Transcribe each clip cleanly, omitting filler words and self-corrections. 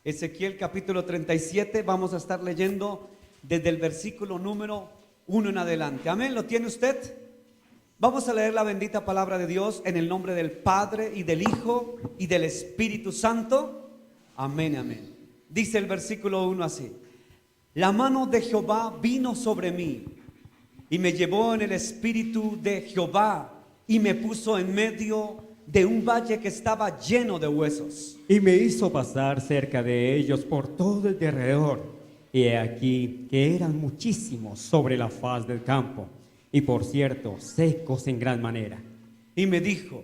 Ezequiel capítulo 37, vamos a estar leyendo desde el versículo número 1 en adelante. Amén, ¿lo tiene usted? Vamos a leer la bendita palabra de Dios en el nombre del Padre y del Hijo y del Espíritu Santo. Amén, amén. Dice el versículo 1 así: la mano de Jehová vino sobre mí y me llevó en el espíritu de Jehová y me puso en medio de un valle que estaba lleno de huesos. Y me hizo pasar cerca de ellos por todo el derredor. Y he aquí que eran muchísimos sobre la faz del campo, y por cierto, secos en gran manera. Y me dijo: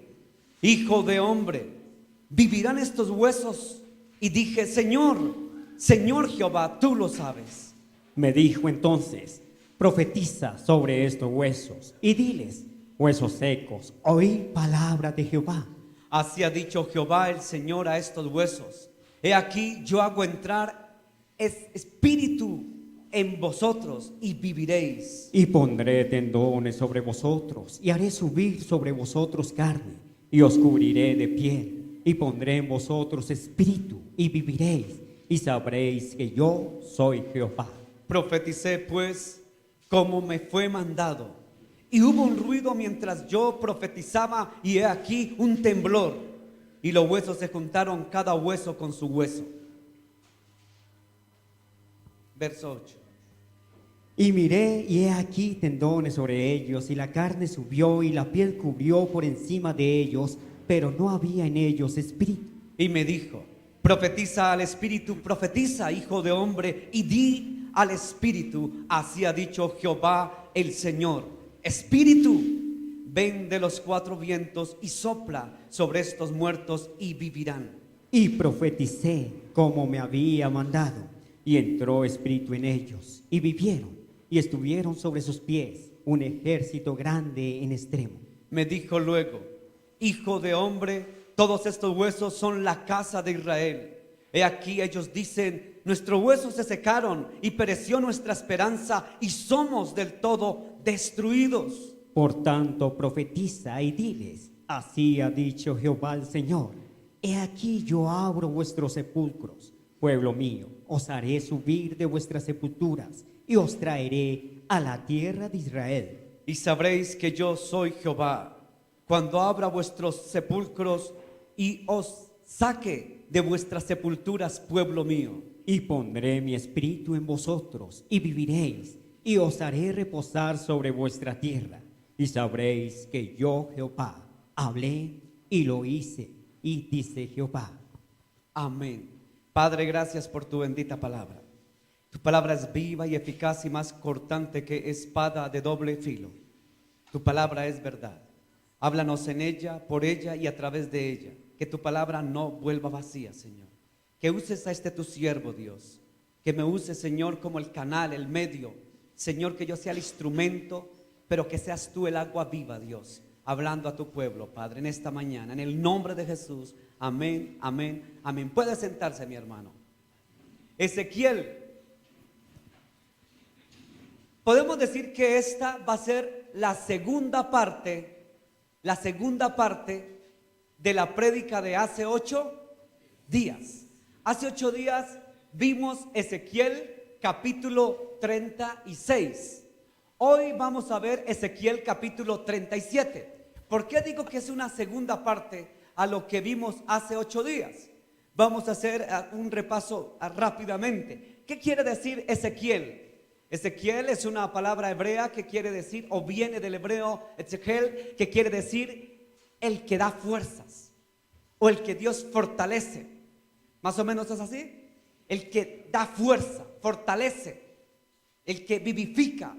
hijo de hombre, ¿vivirán estos huesos? Y dije: Señor Jehová, tú lo sabes. Me dijo entonces: profetiza sobre estos huesos, y diles: huesos secos, oíd palabra de Jehová. Así ha dicho Jehová el Señor a estos huesos: he aquí yo hago entrar espíritu en vosotros y viviréis. Y pondré tendones sobre vosotros, y haré subir sobre vosotros carne, y os cubriré de piel, y pondré en vosotros espíritu, y viviréis, y sabréis que yo soy Jehová. Profeticé pues como me fue mandado, y hubo un ruido mientras yo profetizaba, y he aquí un temblor, y los huesos se juntaron cada hueso con su hueso. Verso 8. Y miré, y he aquí tendones sobre ellos, y la carne subió, y la piel cubrió por encima de ellos, pero no había en ellos espíritu. Y me dijo: profetiza al espíritu, profetiza, hijo de hombre, y di al espíritu: así ha dicho Jehová el Señor, espíritu, ven de los cuatro vientos y sopla sobre estos muertos y vivirán. Y profeticé como me había mandado, y entró espíritu en ellos, y vivieron, y estuvieron sobre sus pies un ejército grande en extremo. Me dijo luego: hijo de hombre, todos estos huesos son la casa de Israel. He aquí ellos dicen: nuestros huesos se secaron y pereció nuestra esperanza y somos del todo destruidos. Por tanto, profetiza y diles: así ha dicho Jehová el Señor: he aquí yo abro vuestros sepulcros, pueblo mío, os haré subir de vuestras sepulturas y os traeré a la tierra de Israel. Y sabréis que yo soy Jehová, cuando abra vuestros sepulcros y os saque de vuestras sepulturas, pueblo mío. Y pondré mi espíritu en vosotros, y viviréis, y os haré reposar sobre vuestra tierra. Y sabréis que yo, Jehová, hablé y lo hice, y dice Jehová. Amén. Padre, gracias por tu bendita palabra. Tu palabra es viva y eficaz y más cortante que espada de doble filo. Tu palabra es verdad. Háblanos en ella, por ella y a través de ella. Que tu palabra no vuelva vacía, Señor. Que uses a este tu siervo, Dios. Que me uses, Señor, como el canal, el medio. Señor, que yo sea el instrumento, pero que seas tú el agua viva, Dios, hablando a tu pueblo, Padre, en esta mañana. En el nombre de Jesús. Amén, amén, amén. Puede sentarse, mi hermano. Ezequiel. Podemos decir que esta va a ser la segunda parte de la prédica de hace 8 días. Hace 8 días vimos Ezequiel capítulo 36. Hoy vamos a ver Ezequiel capítulo 37. ¿Por qué digo que es una segunda parte a lo que vimos hace 8 días? Vamos a hacer un repaso rápidamente. ¿Qué quiere decir Ezequiel? Ezequiel es una palabra hebrea que quiere decir, o viene del hebreo Ezequiel, que quiere decir el que da fuerzas, o el que Dios fortalece. Más o menos es así. El que da fuerza, fortalece, el que vivifica.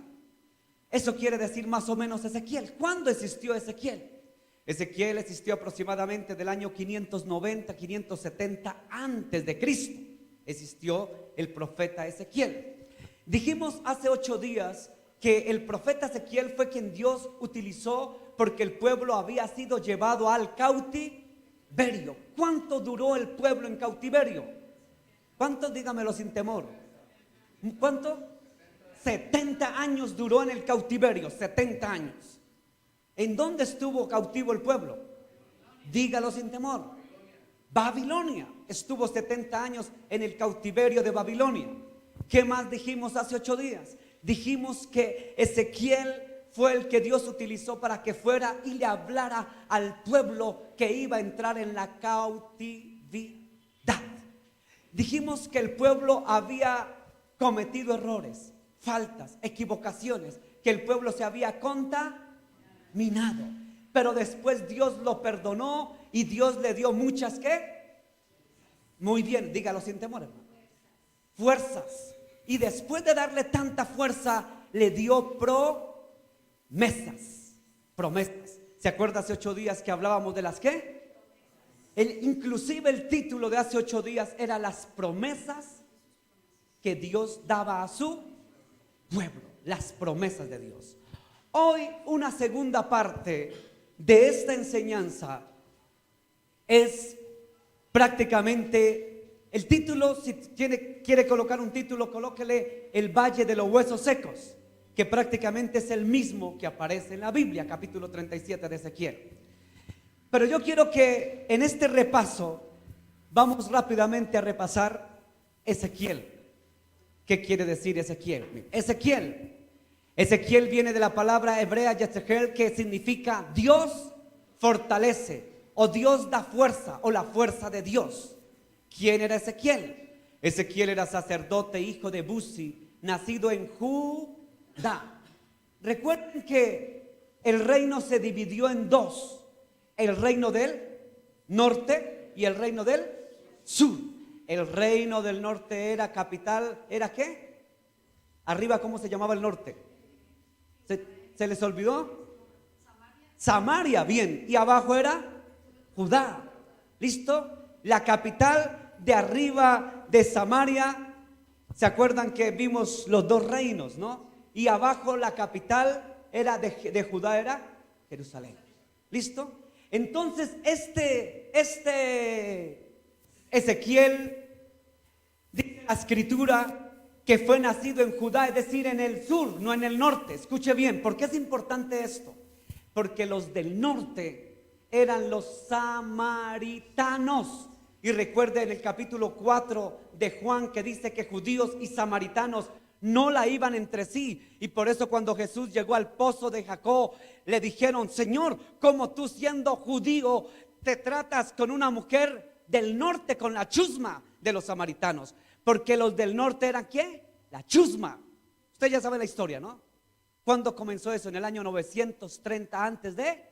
Eso quiere decir más o menos Ezequiel. ¿Cuándo existió Ezequiel? Ezequiel existió aproximadamente del año 590, 570 antes de Cristo. Existió el profeta Ezequiel. Dijimos hace 8 días que el profeta Ezequiel fue quien Dios utilizó porque el pueblo había sido llevado al cautiverio. ¿Cuánto duró el pueblo en cautiverio? ¿Cuánto? Dígamelo sin temor. ¿Cuánto? 70 años duró en el cautiverio, 70 años. ¿En dónde estuvo cautivo el pueblo? Dígalo sin temor. Babilonia. estuvo 70 años en el cautiverio de Babilonia. ¿Qué más dijimos hace 8 días? Dijimos que Ezequiel fue el que Dios utilizó para que fuera y le hablara al pueblo que iba a entrar en la cautividad. Dijimos que el pueblo había cometido errores, faltas, equivocaciones, que el pueblo se había contaminado, pero después Dios lo perdonó y Dios le dio muchas ¿qué? Muy bien, dígalo sin temor, hermano. Fuerzas. Y después de darle tanta fuerza, le dio promesas. ¿Se acuerda hace 8 días que hablábamos de las qué? Inclusive el título de hace 8 días era las promesas que Dios daba a su pueblo, las promesas de Dios. Hoy una segunda parte de esta enseñanza es prácticamente el título. Si quiere colocar un título, colóquele el Valle de los Huesos Secos, que prácticamente es el mismo que aparece en la Biblia, capítulo 37 de Ezequiel. Pero yo quiero que en este repaso vamos rápidamente a repasar Ezequiel. ¿Qué quiere decir Ezequiel? Ezequiel viene de la palabra hebrea Yetzegel, que significa Dios fortalece, o Dios da fuerza, o la fuerza de Dios. ¿Quién era Ezequiel? Ezequiel era sacerdote, hijo de Buzi, nacido en Judá. Recuerden que el reino se dividió en dos: el reino del norte y el reino del sur. El reino del norte era capital, ¿era qué? Arriba, ¿cómo se llamaba el norte? ¿Se les olvidó? Samaria, bien. Y abajo era Judá. ¿Listo? La capital de arriba de Samaria, ¿se acuerdan que vimos los dos reinos, no? Y abajo la capital era de Judá, era Jerusalén. ¿Listo? Entonces este Ezequiel, dice la escritura, que fue nacido en Judá, es decir, en el sur, no en el norte. Escuche bien, ¿por qué es importante esto? Porque los del norte eran los samaritanos. Y recuerde en el capítulo 4 de Juan, que dice que judíos y samaritanos no la iban entre sí. Y por eso cuando Jesús llegó al pozo de Jacob, le dijeron: Señor, ¿cómo tú siendo judío te tratas con una mujer del norte, con la chusma de los samaritanos? Porque los del norte eran ¿qué? La chusma. Usted ya sabe la historia, ¿no? ¿Cuándo comenzó eso? En el año 930 antes de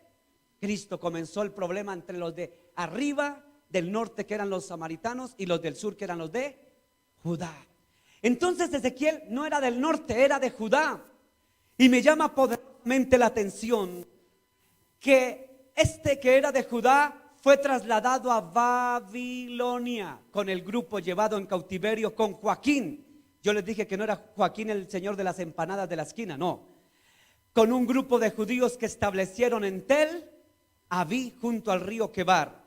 Cristo comenzó el problema entre los de arriba del norte, que eran los samaritanos, y los del sur, que eran los de Judá. Entonces Ezequiel no era del norte, era de Judá. Y me llama poderosamente la atención que que era de Judá fue trasladado a Babilonia con el grupo llevado en cautiverio con Joaquín. Yo les dije que no era Joaquín el señor de las empanadas de la esquina, no. Con un grupo de judíos que establecieron en Tel Aviv, junto al río Quebar.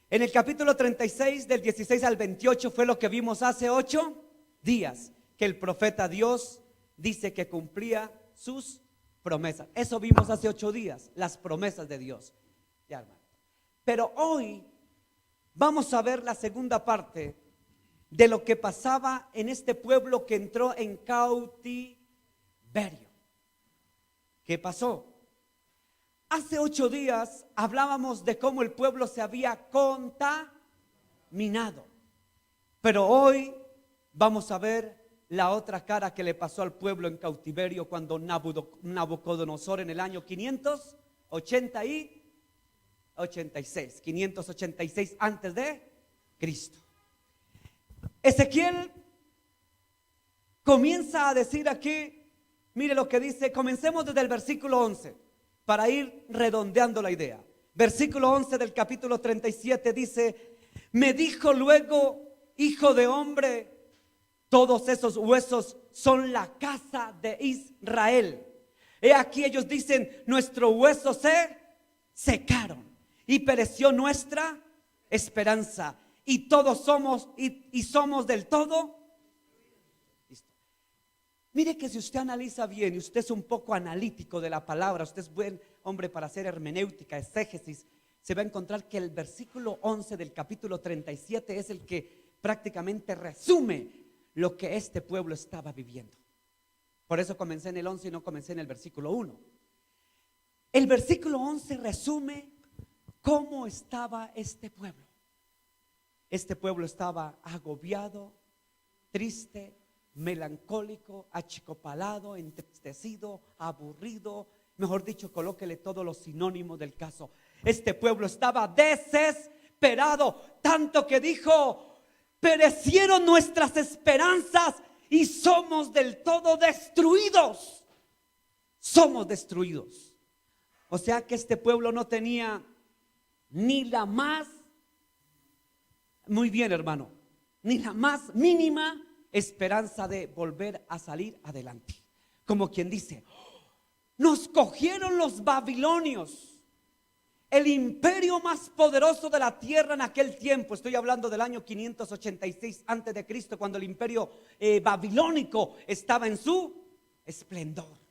En el capítulo 36 del 16 al 28 fue lo que vimos hace 8 días, que el profeta Dios dice que cumplía sus promesas. Eso vimos hace 8 días, las promesas de Dios. Ya, hermano. Pero hoy vamos a ver la segunda parte de lo que pasaba en este pueblo que entró en cautiverio. ¿Qué pasó? Hace 8 días hablábamos de cómo el pueblo se había contaminado. Pero hoy vamos a ver la otra cara que le pasó al pueblo en cautiverio cuando Nabucodonosor, en el año 586 antes de Cristo. Ezequiel comienza a decir aquí, mire lo que dice. Comencemos desde el versículo 11 para ir redondeando la idea. Versículo 11 del capítulo 37 dice: me dijo luego, hijo de hombre, todos esos huesos son la casa de Israel. He aquí ellos dicen: nuestros huesos se secaron y pereció nuestra esperanza, y todos somos y somos del todo. Listo. Mire que si usted analiza bien y usted es un poco analítico de la palabra, usted es buen hombre para hacer hermenéutica, exégesis, se va a encontrar que el versículo 11 del capítulo 37 es el que prácticamente resume lo que este pueblo estaba viviendo. Por eso comencé en el 11 y no comencé en el versículo 1. El versículo 11 resume cómo estaba este pueblo. Este pueblo estaba agobiado, triste, melancólico, achicopalado, entristecido, aburrido. Mejor dicho, colóquele todos los sinónimos del caso. Este pueblo estaba desesperado, tanto que dijo: perecieron nuestras esperanzas y somos del todo destruidos. Somos destruidos. O sea que este pueblo no tenía ni la más, muy bien hermano, ni la más mínima esperanza de volver a salir adelante. Como quien dice: nos cogieron los babilonios, el imperio más poderoso de la tierra en aquel tiempo. Estoy hablando del año 586 antes de Cristo, cuando el imperio babilónico estaba en su esplendor.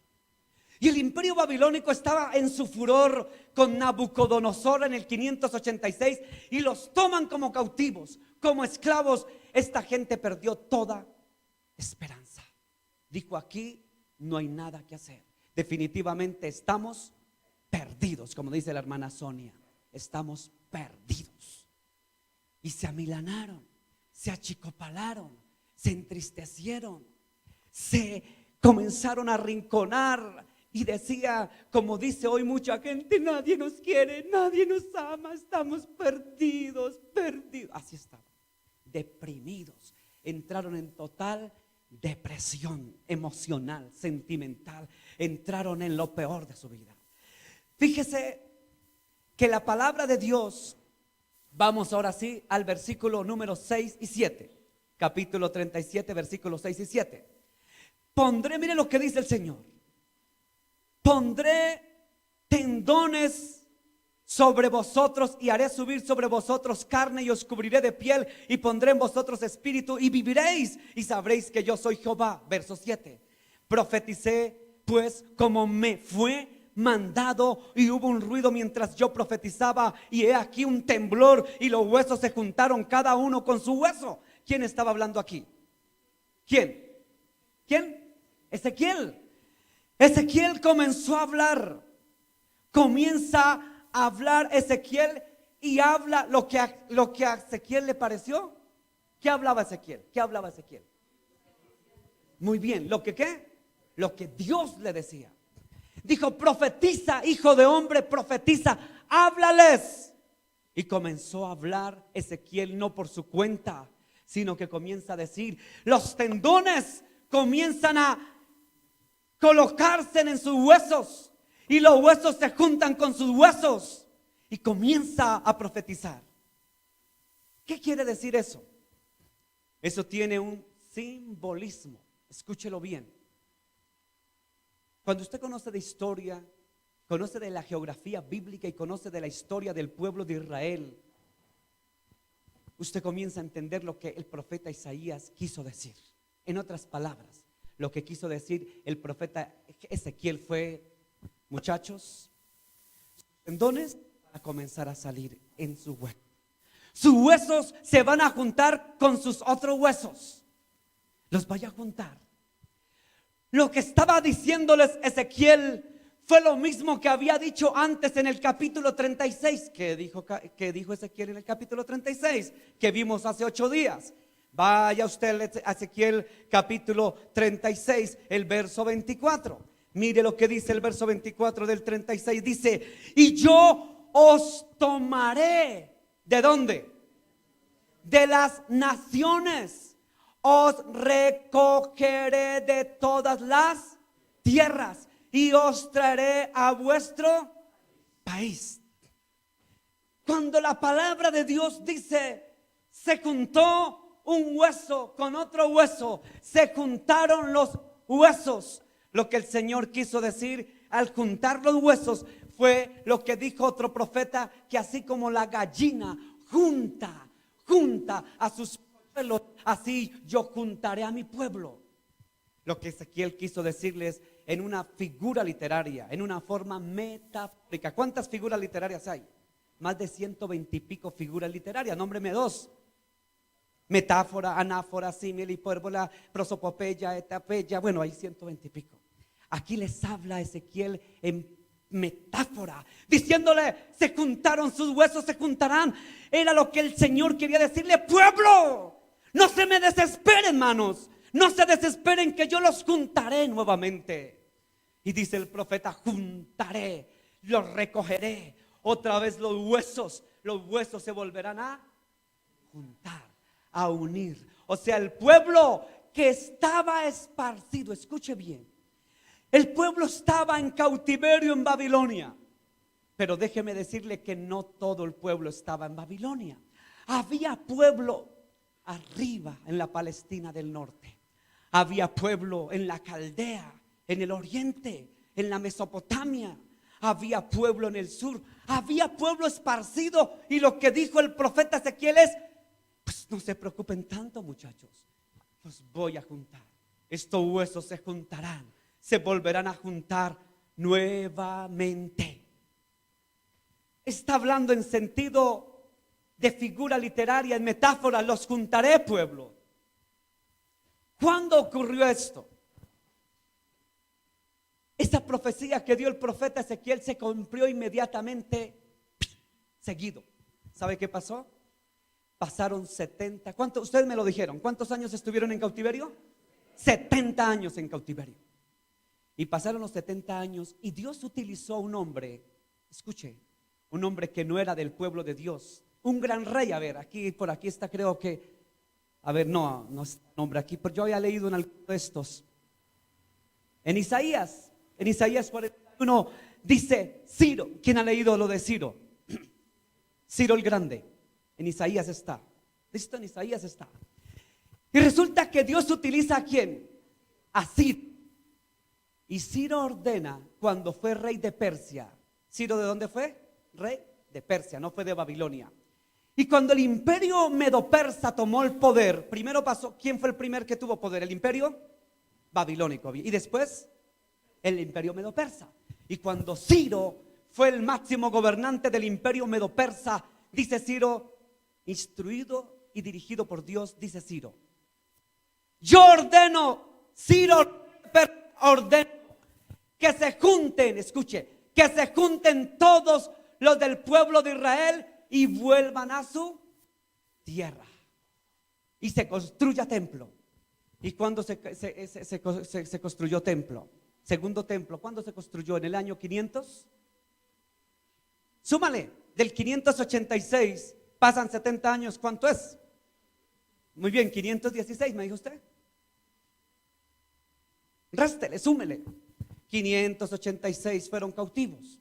Y el imperio babilónico estaba en su furor con Nabucodonosor en el 586 y los toman como cautivos, como esclavos. Esta gente perdió toda esperanza. Dijo: aquí no hay nada que hacer. Definitivamente estamos perdidos, como dice la hermana Sonia. Estamos perdidos. Y se amilanaron, se achicopalaron, se entristecieron, se comenzaron a arrinconar. Y decía, como dice hoy mucha gente: nadie nos quiere, nadie nos ama, estamos perdidos, perdidos. Así estaban, deprimidos. Entraron en total depresión emocional, sentimental. Entraron en lo peor de su vida. Fíjese que la palabra de Dios, vamos ahora sí al versículo número 6 y 7. Capítulo 37, versículos 6 y 7. Pondré, mire lo que dice el Señor: pondré tendones sobre vosotros y haré subir sobre vosotros carne y os cubriré de piel y pondré en vosotros espíritu y viviréis y sabréis que yo soy Jehová. Verso 7. Profeticé pues como me fue mandado y hubo un ruido mientras yo profetizaba y he aquí un temblor y los huesos se juntaron cada uno con su hueso. ¿Quién estaba hablando aquí? ¿Quién? Ezequiel. Ezequiel comenzó a hablar. Comienza a hablar Ezequiel y habla lo que a Ezequiel le pareció. ¿Qué hablaba Ezequiel? Muy bien, ¿lo que qué? Lo que Dios le decía. Dijo: profetiza, hijo de hombre, profetiza, háblales. Y comenzó a hablar Ezequiel no por su cuenta, sino que comienza a decir: los tendones comienzan a colocarse en sus huesos y los huesos se juntan con sus huesos y comienza a profetizar. ¿Qué quiere decir eso? Eso tiene un simbolismo. Escúchelo bien. Cuando usted conoce de historia, conoce de la geografía bíblica y conoce de la historia del pueblo de Israel, usted comienza a entender lo que el profeta Isaías quiso decir. En otras palabras, lo que quiso decir el profeta Ezequiel fue: muchachos, sus tendones van a comenzar a salir en sus huesos. Sus huesos se van a juntar con sus otros huesos. Los vaya a juntar. Lo que estaba diciéndoles Ezequiel fue lo mismo que había dicho antes en el capítulo 36. ¿Qué dijo Ezequiel en el capítulo 36? Que vimos hace 8 días. Vaya usted a Ezequiel capítulo 36, el verso 24. Mire lo que dice el verso 24 del 36. Dice: y yo os tomaré. ¿De dónde? De las naciones. Os recogeré de todas las tierras y os traeré a vuestro país. Cuando la palabra de Dios dice: se juntó un hueso con otro hueso, se juntaron los huesos. Lo que el Señor quiso decir al juntar los huesos fue lo que dijo otro profeta: que así como la gallina junta a sus polluelos, así yo juntaré a mi pueblo. Lo que Ezequiel quiso decirles en una figura literaria, en una forma metafórica. ¿Cuántas figuras literarias hay? más de 120 y pico figuras literarias. Nómbreme dos: metáfora, anáfora, símil, hipérbola, prosopopeya, etapeya. Bueno, hay 120 y pico. Aquí les habla Ezequiel en metáfora, diciéndole: se juntaron sus huesos, se juntarán. Era lo que el Señor quería decirle: pueblo, no se me desesperen, hermanos, no se desesperen, que yo los juntaré nuevamente. Y dice el profeta: juntaré, los recogeré. Otra vez los huesos se volverán a juntar, a unir. O sea, el pueblo que estaba esparcido, escuche bien, el pueblo estaba en cautiverio en Babilonia. Pero déjeme decirle que no todo el pueblo estaba en Babilonia. Había pueblo arriba en la Palestina del norte. Había pueblo en la Caldea, en el oriente, en la Mesopotamia. Había pueblo en el sur. Había pueblo esparcido. Y lo que dijo el profeta Ezequiel es: pues no se preocupen tanto, muchachos, los voy a juntar. Estos huesos se juntarán, se volverán a juntar nuevamente. Está hablando en sentido de figura literaria, en metáfora: los juntaré, pueblo. ¿Cuándo ocurrió esto? Esa profecía que dio el profeta Ezequiel se cumplió inmediatamente, seguido. ¿Sabe qué pasó? Pasaron 70, ¿cuántos? Ustedes me lo dijeron, ¿cuántos años estuvieron en cautiverio? 70 años en cautiverio. Y pasaron los 70 años y Dios utilizó un hombre, escuche, un hombre que no era del pueblo de Dios, un gran rey. A ver, aquí, por aquí está, creo que, a ver, no está el nombre aquí, pero yo había leído en alguno de estos. En Isaías 41 dice Ciro. ¿Quién ha leído lo de Ciro? Ciro el Grande. En Isaías está. ¿Listo? En Isaías está. Y resulta que Dios utiliza ¿a quién? A Ciro. Y Ciro ordena, cuando fue rey de Persia. ¿Ciro de dónde fue? Rey de Persia, no fue de Babilonia. Y cuando el imperio medo-persa tomó el poder, primero pasó, ¿quién fue el primer que tuvo poder? ¿El imperio babilónico? Y después el imperio medo-persa. Y cuando Ciro fue el máximo gobernante del imperio medo-persa, dice Ciro, instruido y dirigido por Dios, dice Ciro: yo ordeno, Ciro ordeno que se junten, escuche, que se junten todos los del pueblo de Israel y vuelvan a su tierra y se construya templo. ¿Y cuándo se construyó templo? Segundo templo, ¿cuándo se construyó? En el año 500. Súmale, del 586 pasan 70 años, ¿cuánto es? Muy bien, 516, me dijo usted. Réstele, súmele. 586 fueron cautivos,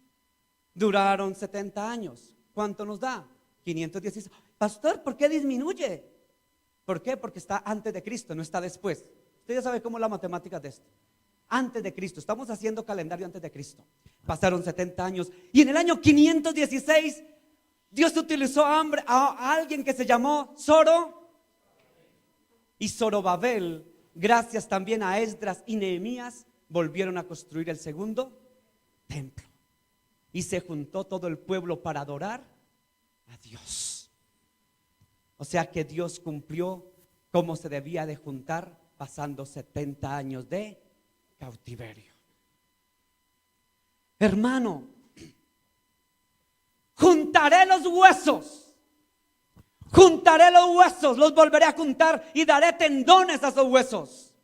duraron 70 años. ¿Cuánto nos da? 516. Pastor, ¿por qué disminuye? ¿Por qué? Porque está antes de Cristo, no está después. Usted ya sabe cómo es la matemática de esto. Antes de Cristo, estamos haciendo calendario antes de Cristo. Pasaron 70 años y en el año 516 Dios utilizó a alguien que se llamó y Zorobabel, gracias también a Esdras y Nehemías, volvieron a construir el segundo templo. Y se juntó todo el pueblo para adorar a Dios. O sea que Dios cumplió como se debía de juntar, pasando 70 años de cautiverio. Hermano, juntaré los huesos, los volveré a juntar y daré tendones a esos huesos,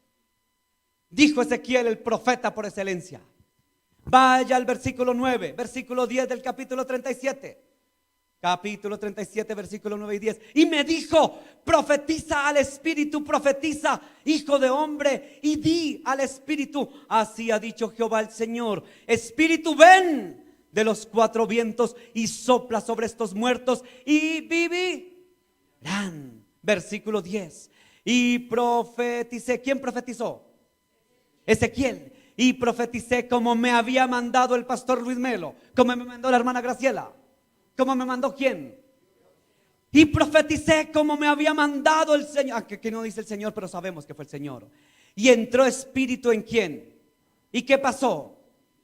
dijo Ezequiel, el profeta por excelencia. Vaya al versículo 9, versículo 10 del capítulo 37. Capítulo 37, versículo 9 y 10. Y me dijo: profetiza al espíritu, profetiza, hijo de hombre, y di al espíritu: así ha dicho Jehová el Señor, espíritu, ven de los cuatro vientos y sopla sobre estos muertos y vivirán. Versículo 10. Y profeticé. ¿Quién profetizó? Ezequiel. Y profeticé como me había mandado el pastor Luis Melo, como me mandó la hermana Graciela. ¿Cómo me mandó quién? Y profeticé como me había mandado el Señor. Que no dice el Señor, pero sabemos que fue el Señor. Y entró espíritu en quién. ¿Y qué pasó?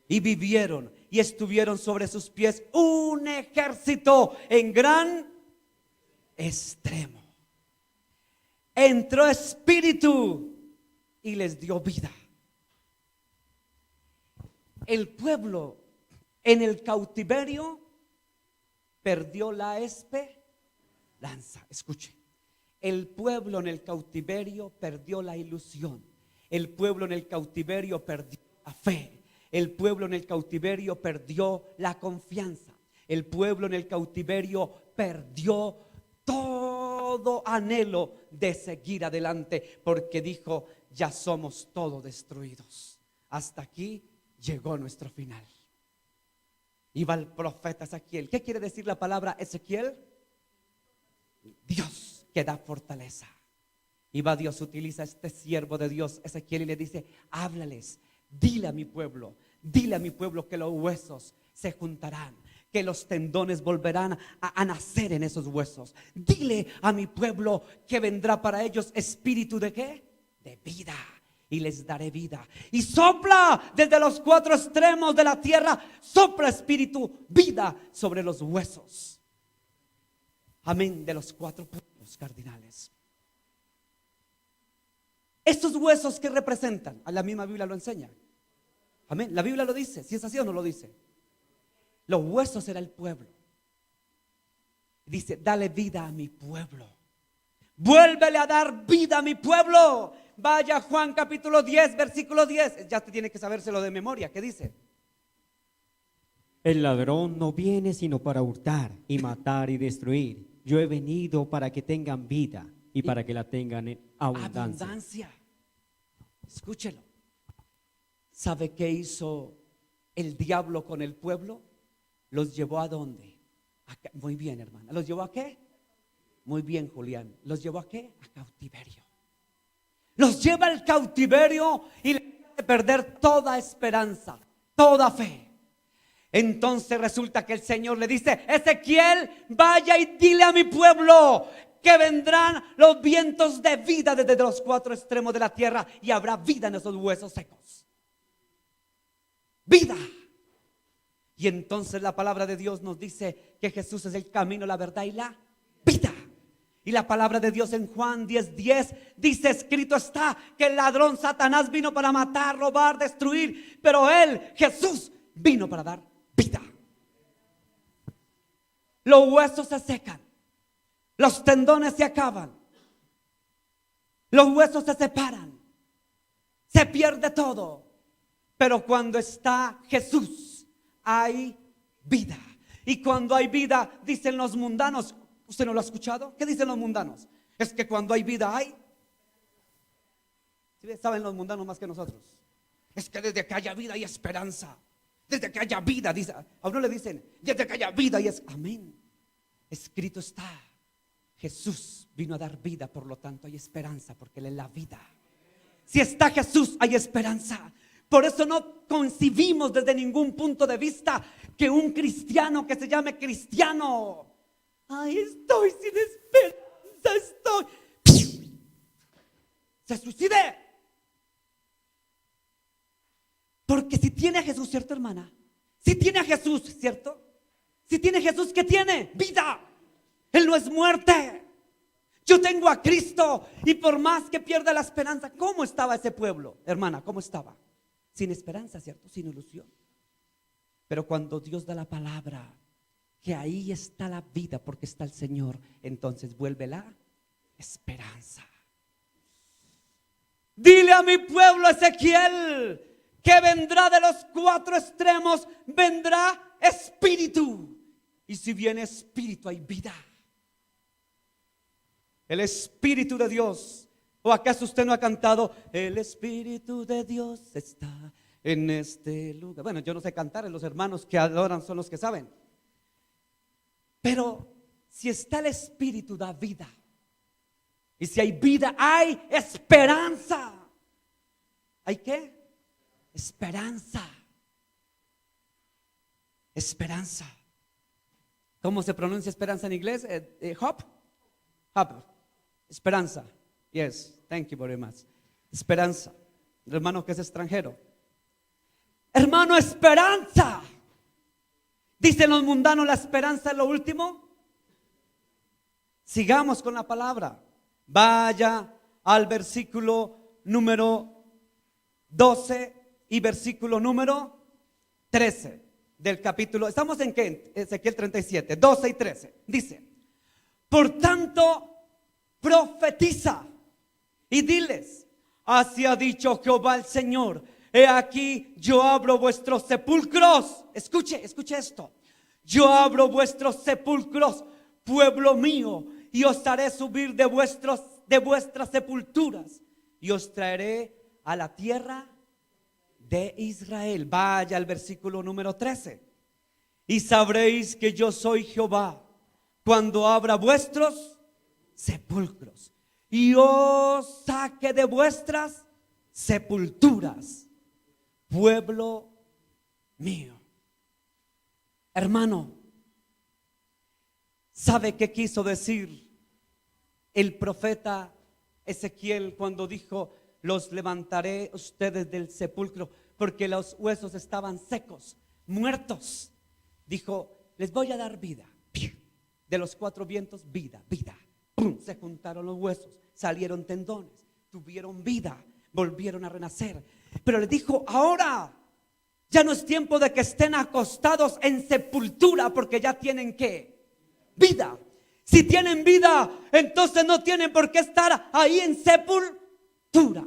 Y vivieron y estuvieron sobre sus pies un ejército en gran extremo. Entró espíritu y les dio vida. El pueblo en el cautiverio perdió la esperanza. Escuchen, el pueblo en el cautiverio perdió la ilusión. El pueblo en el cautiverio perdió la fe. El pueblo en el cautiverio perdió la confianza. El pueblo en el cautiverio perdió todo anhelo de seguir adelante, porque dijo: ya somos todos destruidos. Hasta aquí llegó nuestro final. Iba el profeta Ezequiel. ¿Qué quiere decir la palabra Ezequiel? Dios que da fortaleza. Iba Dios, utiliza a este siervo de Dios, Ezequiel, y le dice: háblales, dile a mi pueblo que los huesos se juntarán, que los tendones volverán a nacer en esos huesos. Dile a mi pueblo que vendrá para ellos espíritu de ¿qué? De vida. Y les daré vida. Y sopla desde los cuatro extremos de la tierra, sopla espíritu, vida sobre los huesos. Amén, de los cuatro puntos cardinales. Estos huesos que representan, a la misma Biblia lo enseña. Amén, la Biblia lo dice, si es así o no lo dice. Los huesos era el pueblo. Dice: dale vida a mi pueblo. Vuélvele a dar vida a mi pueblo. Vaya Juan capítulo 10, versículo 10. Ya te tiene que sabérselo de memoria. ¿Qué dice? El ladrón no viene sino para hurtar y matar y destruir. Yo he venido para que tengan vida y para que la tengan en abundancia. Escúchelo. ¿Sabe qué hizo el diablo con el pueblo? ¿Los llevó a dónde? Muy bien, hermana. ¿Los llevó a qué? Muy bien, Julián. ¿Los llevó a qué? A cautiverio. Los lleva al cautiverio y le hace perder toda esperanza, toda fe. Entonces resulta que el Señor le dice: Ezequiel, vaya y dile a mi pueblo que vendrán los vientos de vida desde los cuatro extremos de la tierra y habrá vida en esos huesos secos. Vida. Y entonces la palabra de Dios nos dice que Jesús es el camino, la verdad y la vida. Y la palabra de Dios en Juan 10:10 dice: escrito está que el ladrón Satanás vino para matar, robar, destruir, pero él, Jesús, vino para dar vida. Los huesos se secan, los tendones se acaban, los huesos se separan, se pierde todo. Pero cuando está Jesús hay vida. Y cuando hay vida, dicen los mundanos. ¿Usted no lo ha escuchado? ¿Qué dicen los mundanos? Es que cuando hay vida hay. ¿Sí? Saben los mundanos más que nosotros. Es que desde que haya vida hay esperanza. Desde que haya vida, dice, a uno le dicen, desde que haya vida y es amén. Escrito está, Jesús vino a dar vida, por lo tanto hay esperanza, porque Él es la vida. Si está Jesús, hay esperanza. Por eso no concibimos desde ningún punto de vista que un cristiano que se llame cristiano, ay, estoy sin esperanza, se suicide. Porque si tiene a Jesús, ¿cierto, hermana? Si tiene a Jesús, ¿cierto? Si tiene a Jesús, ¿qué tiene? Vida. Él no es muerte. Yo tengo a Cristo. Y por más que pierda la esperanza, ¿cómo estaba ese pueblo, hermana? ¿Cómo estaba? Sin esperanza, ¿cierto? Sin ilusión. Pero cuando Dios da la palabra, que ahí está la vida porque está el Señor, entonces vuelve la esperanza. Dile a mi pueblo Ezequiel que vendrá de los cuatro extremos, vendrá espíritu. Y si viene espíritu hay vida. El espíritu de Dios. ¿O acaso usted no ha cantado? El espíritu de Dios está en este lugar. Bueno, yo no sé cantar, los hermanos que adoran son los que saben. Pero si está el espíritu da vida. Y si hay vida hay esperanza. ¿Hay qué? Esperanza. Esperanza. ¿Cómo se pronuncia esperanza en inglés? Hope. Hope. Esperanza. Yes, thank you very much. Esperanza. El hermano que es extranjero. Hermano, esperanza. Dicen los mundanos, la esperanza es lo último. Sigamos con la palabra. Vaya al versículo número 12 y versículo número 13 del capítulo. ¿Estamos en qué? Ezequiel 37, 12 y 13. Dice: por tanto, profetiza y diles: así ha dicho Jehová el Señor, he aquí yo abro vuestros sepulcros. Escuche esto. Yo abro vuestros sepulcros, pueblo mío, y os haré subir de vuestras sepulturas, y os traeré a la tierra de Israel. Vaya al versículo número 13. Y sabréis que yo soy Jehová cuando abra vuestros sepulcros y os saque de vuestras sepulturas, pueblo mío. Hermano, ¿sabe qué quiso decir el profeta Ezequiel cuando dijo: los levantaré ustedes del sepulcro? Porque los huesos estaban secos, muertos. Dijo: les voy a dar vida. De los cuatro vientos, vida. ¡Pum! Se juntaron los huesos, salieron tendones, tuvieron vida, volvieron a renacer. Pero les dijo: ahora ya no es tiempo de que estén acostados en sepultura, porque ya tienen ¿qué? Vida. Si tienen vida, entonces no tienen por qué estar ahí en sepultura.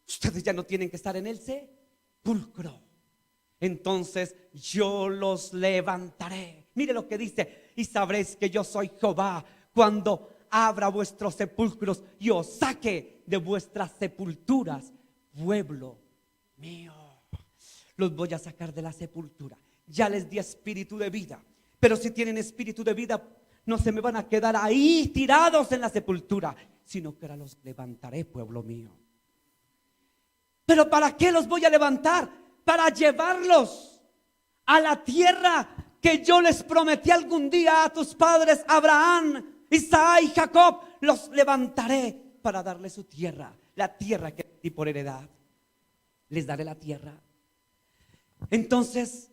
Ustedes ya no tienen que estar en el sepulcro. Entonces yo los levantaré. Mire lo que dice: y sabréis que yo soy Jehová cuando abra vuestros sepulcros y os saque de vuestras sepulturas, pueblo mío. Los voy a sacar de la sepultura. Ya les di espíritu de vida, pero si tienen espíritu de vida, no se me van a quedar ahí tirados en la sepultura, sino que ahora los levantaré, pueblo mío. ¿Pero para qué los voy a levantar? Para llevarlos a la tierra que yo les prometí algún día a tus padres, Abraham, Isaac y Jacob. Los levantaré para darles su tierra, la tierra que di por heredad. Les daré la tierra. Entonces,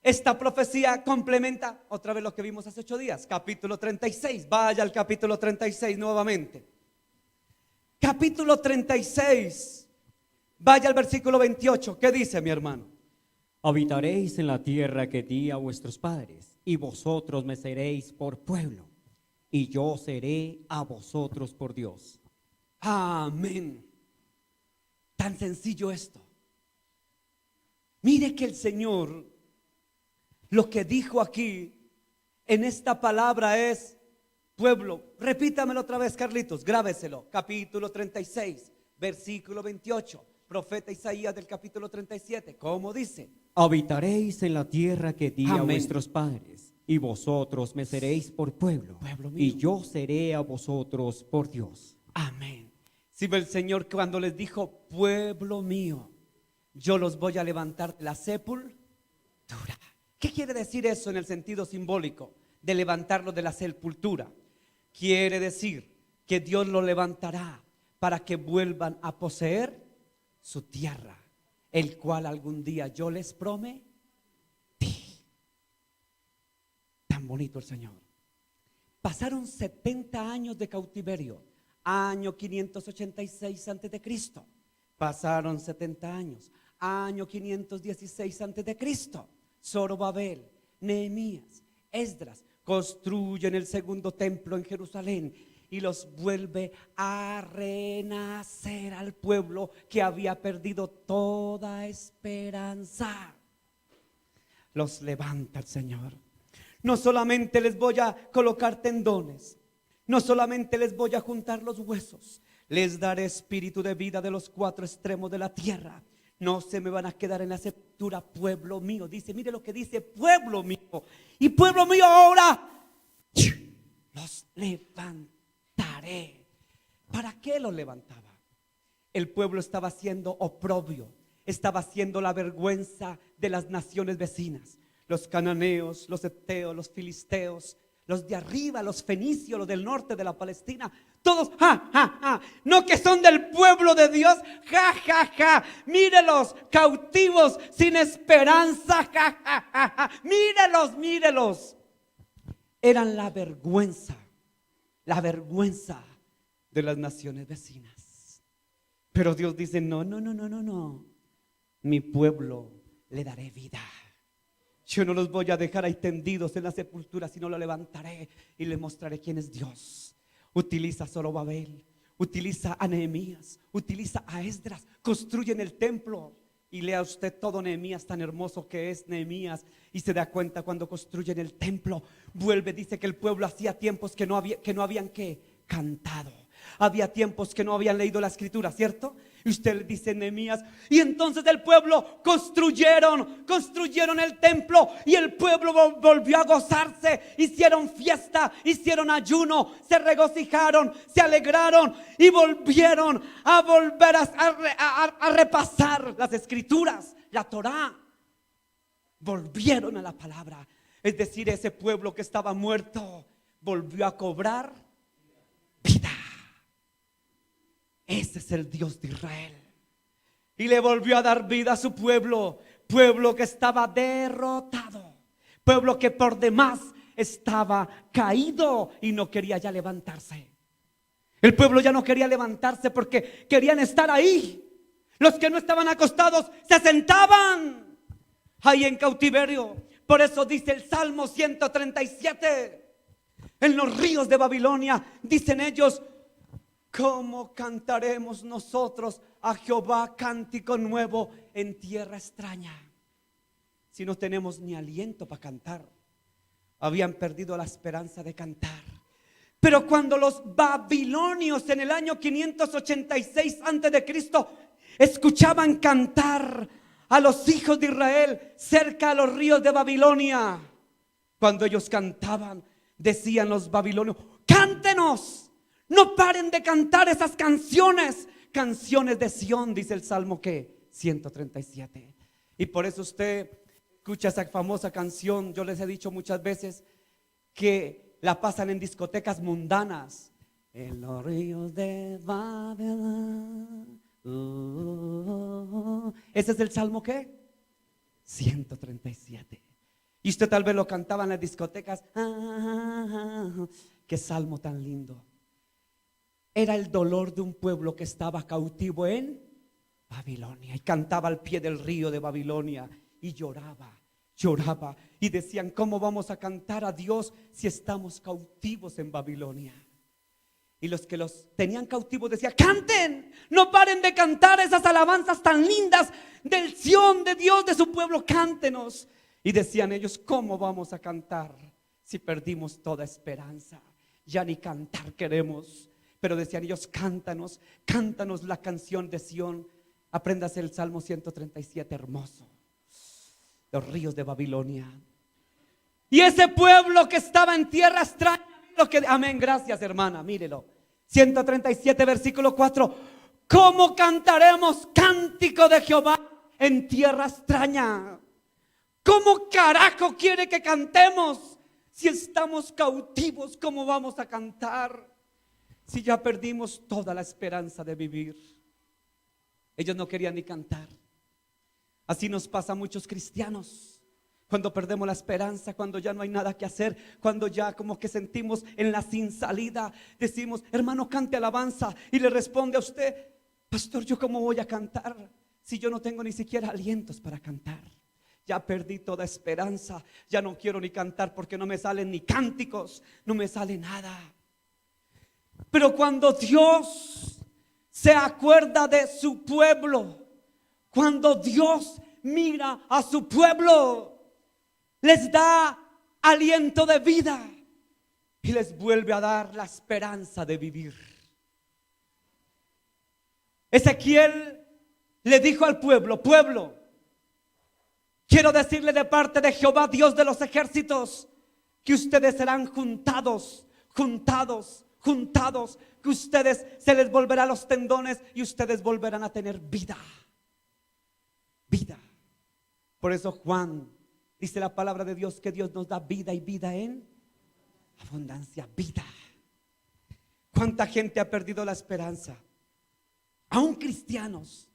esta profecía complementa otra vez lo que vimos hace 8 días. Capítulo 36, vaya al capítulo 36 nuevamente. Capítulo 36, vaya al versículo 28. ¿Qué dice, mi hermano? Habitaréis en la tierra que di a vuestros padres, y vosotros me seréis por pueblo, y yo seré a vosotros por Dios. Amén. Tan sencillo esto. Mire que el Señor, lo que dijo aquí en esta palabra es pueblo. Repítamelo otra vez, Carlitos, grábeselo. Capítulo 36, versículo 28. Profeta Isaías del capítulo 37. ¿Cómo dice? Habitaréis en la tierra que di a Amén. vuestros padres, y vosotros me seréis por pueblo, Pueblo mío. y yo seré a vosotros por Dios. Amén. Si ve el Señor cuando les dijo: pueblo mío, yo los voy a levantar de la sepultura. ¿Qué quiere decir eso en el sentido simbólico de levantarlos de la sepultura? Quiere decir que Dios los levantará para que vuelvan a poseer su tierra, el cual algún día yo les prometí. Tan bonito el Señor. Pasaron 70 años de cautiverio. Año 586 antes de Cristo. Pasaron 70 años. Año 516 antes de Cristo. Zorobabel, Nehemías, Esdras construyen el segundo templo en Jerusalén y los vuelve a renacer al pueblo que había perdido toda esperanza. Los levanta el Señor. No solamente les voy a colocar tendones, no solamente les voy a juntar los huesos, les daré espíritu de vida de los 4 extremos de la tierra. No se me van a quedar en la sepultura, pueblo mío. Dice, mire lo que dice, pueblo mío. Y pueblo mío ahora los levantaré. ¿Para qué los levantaba? El pueblo estaba siendo oprobio, estaba siendo la vergüenza de las naciones vecinas. Los cananeos, los heteos, los filisteos, los de arriba, los fenicios, los del norte de la Palestina, Todos, ja, ja, ja. No que son del pueblo de Dios, ja, ja, ja. Mírelos, cautivos, sin esperanza, ja, ja, ja, ja. Mírelos, mírelos. Eran la vergüenza de las naciones vecinas. Pero Dios dice, no, no, no, no, no, no. Mi pueblo le daré vida. Yo no los voy a dejar ahí tendidos en la sepultura, sino lo levantaré y les mostraré quién es Dios. Utiliza a Zorobabel, utiliza a Nehemías, utiliza a Esdras, construyen el templo. Y lea usted todo Nehemías, tan hermoso que es Nehemías, y se da cuenta cuando construyen el templo. Vuelve, dice que el pueblo hacía tiempos que no habían cantado. Había tiempos que no habían leído la escritura, ¿cierto? Y usted le dice Nehemías, y entonces el pueblo construyeron el templo, y el pueblo volvió a gozarse, hicieron fiesta, hicieron ayuno, se regocijaron, se alegraron y volvieron a repasar las escrituras, la Torá. Volvieron a la palabra. Es decir, ese pueblo que estaba muerto volvió a cobrar vida. Ese es el Dios de Israel. Y le volvió a dar vida a su pueblo. Pueblo que estaba derrotado. Pueblo que por demás estaba caído y no quería ya levantarse. El pueblo ya no quería levantarse porque querían estar ahí. Los que no estaban acostados se sentaban ahí en cautiverio. Por eso dice el Salmo 137. En los ríos de Babilonia, dicen ellos, ¿cómo cantaremos nosotros a Jehová cántico nuevo en tierra extraña? Si no tenemos ni aliento para cantar. Habían perdido la esperanza de cantar. Pero cuando los babilonios en el año 586 antes de Cristo escuchaban cantar a los hijos de Israel cerca de los ríos de Babilonia, cuando ellos cantaban, decían los babilonios, cántenos. No paren de cantar esas canciones, canciones de Sión, dice el Salmo que 137. Y por eso usted escucha esa famosa canción. Yo les he dicho muchas veces que la pasan en discotecas mundanas. En los ríos de Babel. Ese es el Salmo ¿qué? 137. Y usted tal vez lo cantaba en las discotecas. Qué salmo tan lindo. Era el dolor de un pueblo que estaba cautivo en Babilonia y cantaba al pie del río de Babilonia y lloraba y decían, ¿cómo vamos a cantar a Dios si estamos cautivos en Babilonia? Y los que los tenían cautivos decían, canten, no paren de cantar esas alabanzas tan lindas del Sión de Dios, de su pueblo, cántenos. Y decían ellos, ¿cómo vamos a cantar si perdimos toda esperanza? Ya ni cantar queremos. Pero decían ellos, cántanos la canción de Sión. Apréndase el Salmo 137, hermoso. Los ríos de Babilonia. Y ese pueblo que estaba en tierra extraña, amén, gracias hermana, mírelo. 137 versículo 4. ¿Cómo cantaremos cántico de Jehová en tierra extraña? ¿Cómo carajo quiere que cantemos si estamos cautivos? ¿Cómo vamos a cantar si ya perdimos toda la esperanza de vivir? Ellos no querían ni cantar. Así nos pasa a muchos cristianos. Cuando perdemos la esperanza, cuando ya no hay nada que hacer, cuando ya como que sentimos en la sin salida, decimos, hermano, cante alabanza. Y le responde a usted, pastor, ¿yo cómo voy a cantar si yo no tengo ni siquiera alientos para cantar? Ya perdí toda esperanza, ya no quiero ni cantar porque no me salen ni cánticos, no me sale nada. Pero cuando Dios se acuerda de su pueblo, cuando Dios mira a su pueblo, les da aliento de vida y les vuelve a dar la esperanza de vivir. Ezequiel le dijo al pueblo, pueblo, quiero decirle de parte de Jehová, Dios de los ejércitos, que ustedes serán juntados, que ustedes se les volverán los tendones y ustedes volverán a tener vida. Vida. Por eso Juan dice la palabra de Dios que Dios nos da vida y vida en abundancia. Vida. ¿Cuánta gente ha perdido la esperanza? Aún cristianos.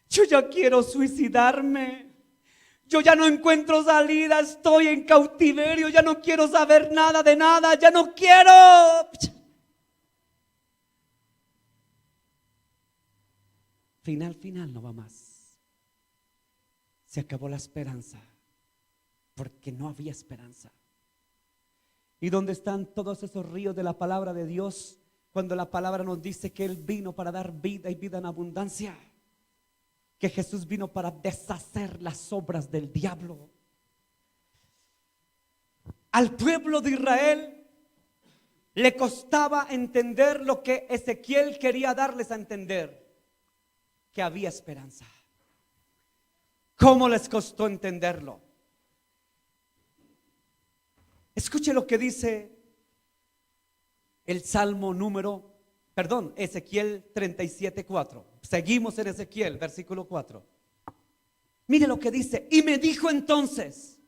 Yo ya quiero suicidarme. Yo ya no encuentro salida, estoy en cautiverio, ya no quiero saber nada de nada, ya no quiero. Final no va más. Se acabó la esperanza porque no había esperanza. ¿Y dónde están todos esos ríos de la palabra de Dios cuando la palabra nos dice que Él vino para dar vida y vida en abundancia? Que Jesús vino para deshacer las obras del diablo. Al pueblo de Israel le costaba entender lo que Ezequiel quería darles a entender, que había esperanza. ¿Cómo les costó entenderlo? Escuche lo que dice el Salmo Ezequiel 37:4. Seguimos en Ezequiel, versículo 4. Mire lo que dice: y me dijo entonces,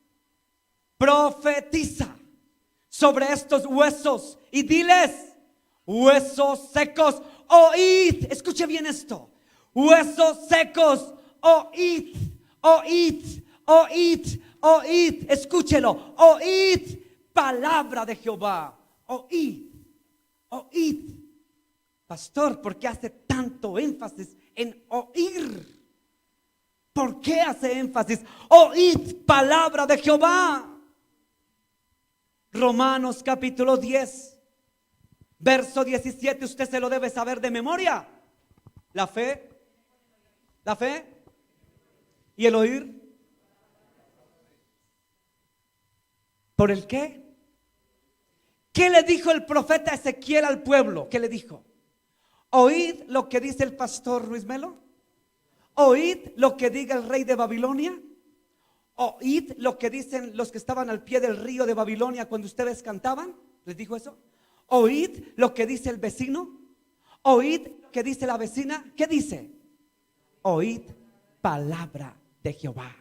profetiza sobre estos huesos y diles: huesos secos, oíd. Escuche bien esto: huesos secos, oíd, oíd, oíd, oíd. Escúchelo: oíd palabra de Jehová. Oíd, oíd. Pastor, ¿por qué hace tanto énfasis en oír? ¿Por qué hace énfasis? Oíd palabra de Jehová. Romanos capítulo 10, verso 17, usted se lo debe saber de memoria. La fe y el oír. ¿Por el qué? ¿Qué le dijo el profeta Ezequiel al pueblo? ¿Qué le dijo? Oíd lo que dice el pastor Ruiz Melo. Oíd lo que diga el rey de Babilonia. Oíd lo que dicen los que estaban al pie del río de Babilonia cuando ustedes cantaban. ¿Les dijo eso? Oíd lo que dice el vecino. Oíd lo que dice la vecina. ¿Qué dice? Oíd palabra de Jehová.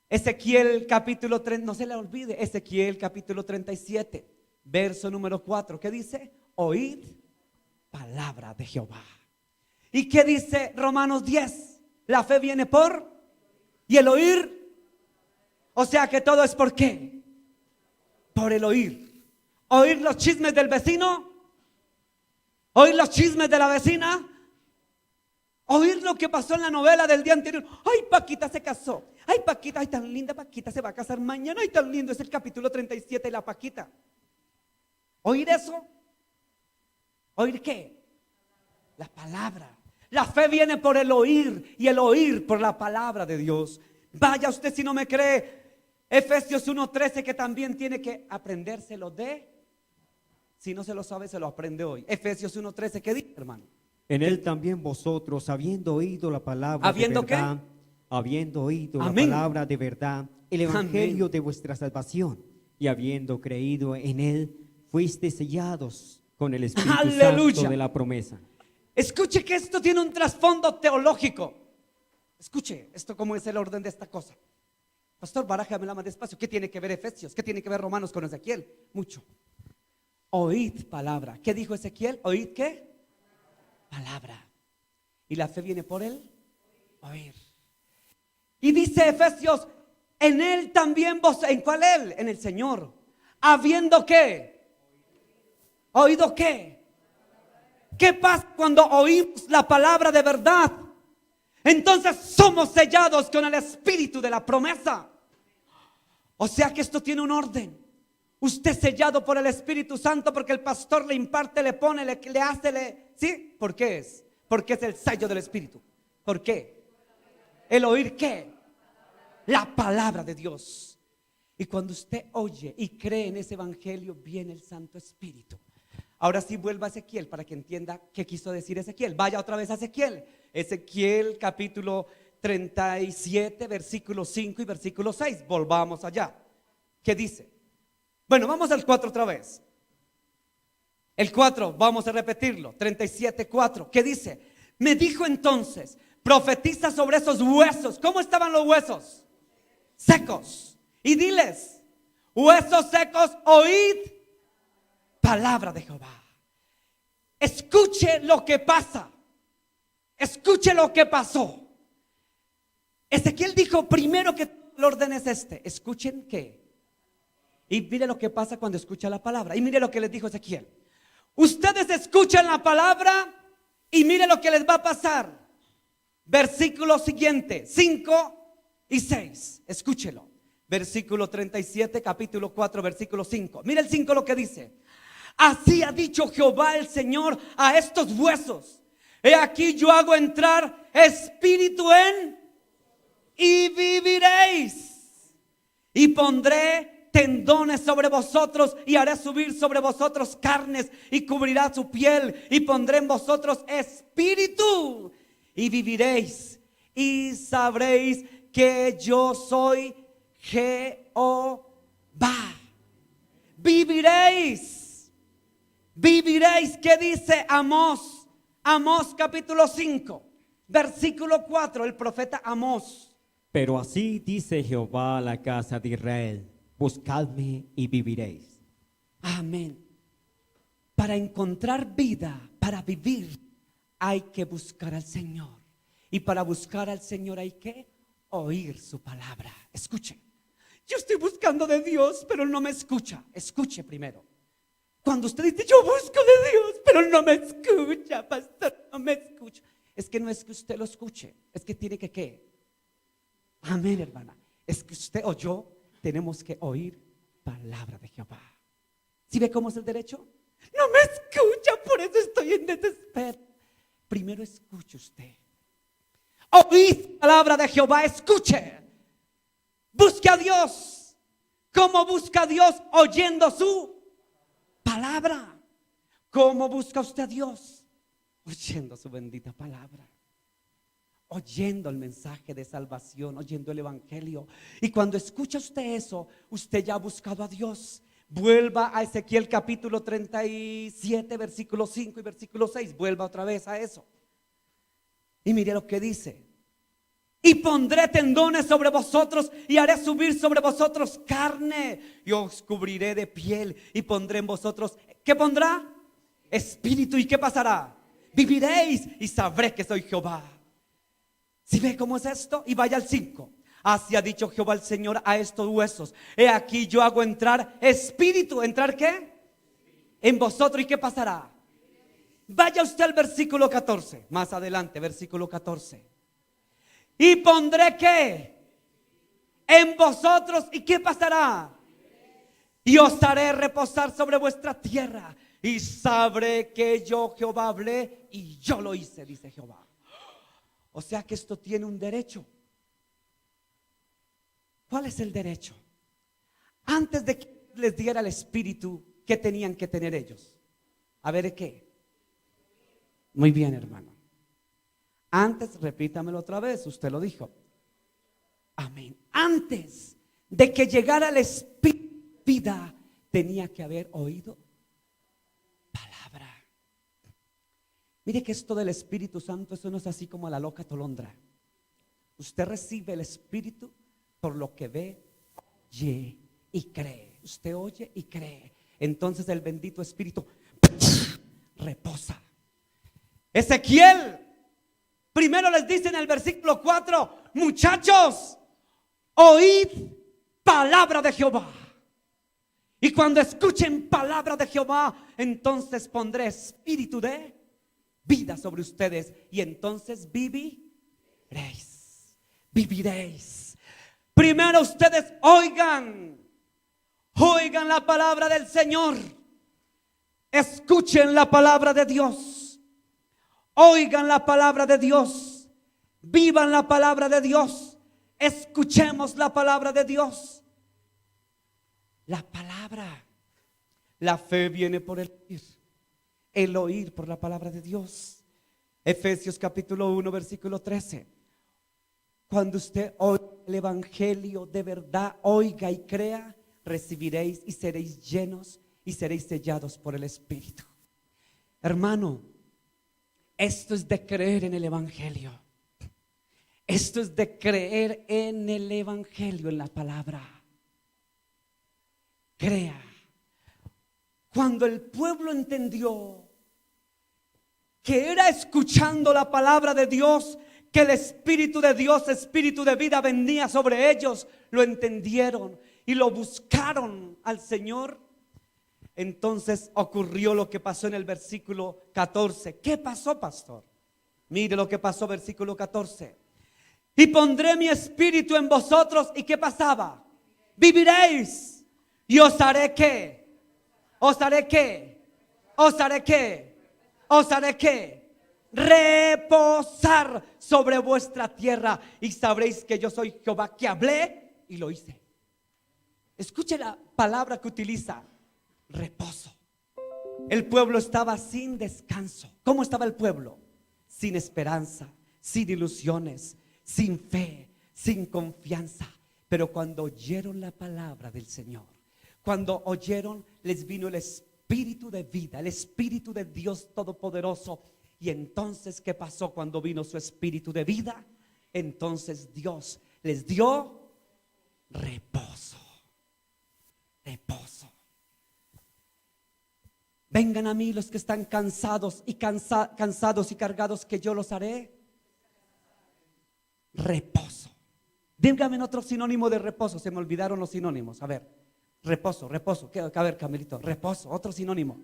Ezequiel capítulo 3, no se le olvide, Ezequiel capítulo 37, verso número 4. ¿Qué dice? Oíd palabra de Jehová. ¿Y qué dice Romanos 10? La fe viene por y el oír. O sea que todo es por qué. Por el oír. Oír los chismes del vecino. Oír los chismes de la vecina. Oír lo que pasó en la novela del día anterior. Ay, Paquita se casó. Ay, Paquita, ay, tan linda Paquita se va a casar mañana. Ay, tan lindo es el capítulo 37 de la Paquita. ¿Oír eso? ¿Oír qué? La palabra. La fe viene por el oír y el oír por la palabra de Dios. Vaya usted si no me cree. Efesios 1:13, que también tiene que aprendérselo de. Si no se lo sabe, se lo aprende hoy. Efesios 1:13, ¿qué dice, hermano? En él también vosotros, habiendo oído la palabra ¿Habiendo de verdad, habiendo oído Amén. la palabra de verdad, el evangelio Amén. de vuestra salvación, y habiendo creído en él, fuiste sellados con el Espíritu Aleluya. Santo de la promesa. Escuche que esto tiene un trasfondo teológico. Escuche esto, cómo es el orden de esta cosa. Pastor, barájamela más despacio. ¿Qué tiene que ver Efesios? ¿Qué tiene que ver Romanos con Ezequiel? Mucho. Oíd palabra. ¿Qué dijo Ezequiel? ¿Oíd qué? Palabra. Y la fe viene por el oír. Y dice Efesios: en él también vos. ¿En cuál él? En el Señor. ¿Habiendo qué? ¿Oído qué? ¿Qué pasa cuando oímos la palabra de verdad? Entonces somos sellados con el espíritu de la promesa. O sea que esto tiene un orden. Usted sellado por el Espíritu Santo porque el pastor le imparte, le pone, le hace, ¿sí? ¿Por qué es? Porque es el sello del Espíritu. ¿Por qué? ¿El oír qué? La palabra de Dios. Y cuando usted oye y cree en ese evangelio, viene el Santo Espíritu. Ahora sí vuelva a Ezequiel para que entienda qué quiso decir Ezequiel. Vaya otra vez a Ezequiel. Ezequiel capítulo 37, versículo 5 y versículo 6. Volvamos allá. ¿Qué dice? Bueno, vamos al 4 otra vez. El 4, vamos a repetirlo. 37, 4. ¿Qué dice? Me dijo entonces: profetiza sobre esos huesos. ¿Cómo estaban los huesos? Secos. Y diles: huesos secos, oíd palabra de Jehová. Escuche lo que pasa. Escuche lo que pasó. Ezequiel dijo primero que el orden es este. Escuchen qué. Y mire lo que pasa cuando escucha la palabra. Y mire lo que les dijo Ezequiel. Ustedes escuchan la palabra y mire lo que les va a pasar. Versículo siguiente, 5 y 6. Escúchelo. Versículo 37, capítulo 4, versículo 5. Mire el 5 lo que dice. Así ha dicho Jehová el Señor a estos huesos. He aquí yo hago entrar espíritu en y viviréis. Y pondré tendones sobre vosotros y haré subir sobre vosotros carnes y cubrirá su piel. Y pondré en vosotros espíritu y viviréis. Y sabréis que yo soy Jehová. Viviréis. Viviréis. ¿Qué dice Amós? Amós capítulo 5, versículo 4, el profeta Amós. Pero así dice Jehová a la casa de Israel: buscadme y viviréis. Amén. Para encontrar vida, para vivir, hay que buscar al Señor. Y para buscar al Señor hay que oír su palabra. Escuche. Yo estoy buscando de Dios, pero Él no me escucha. Escuche primero. Cuando usted dice, yo busco de Dios, pero no me escucha, pastor, no me escucha. Es que no es que usted lo escuche, es que tiene que ¿qué? Amén, hermana. Es que usted o yo tenemos que oír palabra de Jehová. ¿Sí ve cómo es el derecho? No me escucha, por eso estoy en desespero. Primero escuche usted. Oíd palabra de Jehová, escuche. Busque a Dios. ¿Cómo busca a Dios? Oyendo su palabra. ¿Cómo busca usted a Dios? Oyendo su bendita palabra. Oyendo el mensaje de salvación, oyendo el evangelio. Y cuando escucha usted eso, usted ya ha buscado a Dios. Vuelva a Ezequiel capítulo 37, versículo 5 y versículo 6. Vuelva otra vez a eso. Y mire lo que dice. Y pondré tendones sobre vosotros y haré subir sobre vosotros carne y os cubriré de piel y pondré en vosotros, ¿qué pondrá? Espíritu. ¿Y qué pasará? Viviréis y sabré que soy Jehová. ¿Sí ve cómo es esto? Y vaya al 5. Así ha dicho Jehová el Señor a estos huesos. He aquí yo hago entrar espíritu. ¿Entrar qué? En vosotros. ¿Y qué pasará? Vaya usted al versículo 14. Más adelante, versículo 14. Y pondré ¿qué? En vosotros. ¿Y qué pasará? Y os haré reposar sobre vuestra tierra. Y sabré que yo Jehová hablé y yo lo hice, dice Jehová. O sea que esto tiene un derecho. ¿Cuál es el derecho? Antes de que les diera el espíritu, ¿qué tenían que tener ellos? A ver, ¿qué? Muy bien, hermano. Antes, repítamelo otra vez, usted lo dijo. Amén. Antes de que llegara el espíritu de vida, tenía que haber oído palabra. Mire que esto del Espíritu Santo, eso no es así como la loca tolondra. Usted recibe el Espíritu por lo que ve, oye y cree. Usted oye y cree. Entonces el bendito Espíritu reposa. Ezequiel primero les dice en el versículo 4, muchachos, oíd palabra de Jehová. Y cuando escuchen palabra de Jehová, entonces pondré espíritu de vida sobre ustedes. Y entonces viviréis. Viviréis. Primero ustedes oigan la palabra del Señor. Escuchen la palabra de Dios. Oigan la palabra de Dios. Vivan la palabra de Dios. Escuchemos la palabra de Dios. La palabra. La fe viene por el oír por la palabra de Dios. Efesios capítulo 1 versículo 13. Cuando usted oiga el evangelio de verdad, oiga y crea, recibiréis y seréis llenos y seréis sellados por el Espíritu. Hermano, esto es de creer en el evangelio. Esto es de creer en el evangelio, en la palabra. Crea. Cuando el pueblo entendió que era escuchando la palabra de Dios, que el Espíritu de Dios, Espíritu de vida venía sobre ellos, lo entendieron y lo buscaron al Señor. Entonces ocurrió lo que pasó en el versículo 14. ¿Qué pasó, pastor? Mire lo que pasó, versículo 14. Y pondré mi espíritu en vosotros. ¿Y qué pasaba? Viviréis. Y os haré qué. Os haré qué. Os haré qué. Os haré qué. Reposar sobre vuestra tierra. Y sabréis que yo soy Jehová, que hablé y lo hice. Escuche la palabra que utiliza. Reposo. El pueblo estaba sin descanso. ¿Cómo estaba el pueblo? Sin esperanza, sin ilusiones, sin fe, sin confianza. Pero cuando oyeron la palabra del Señor, cuando oyeron, les vino el espíritu de vida, el espíritu de Dios Todopoderoso. Y entonces, ¿qué pasó cuando vino su espíritu de vida? Entonces Dios les dio reposo. Reposo. Vengan a mí los que están cansados y cansados y cargados, que yo los haré. Reposo. Dígame en otro sinónimo de reposo. Se me olvidaron los sinónimos. A ver, reposo, reposo. A ver, Camilito, reposo, otro sinónimo.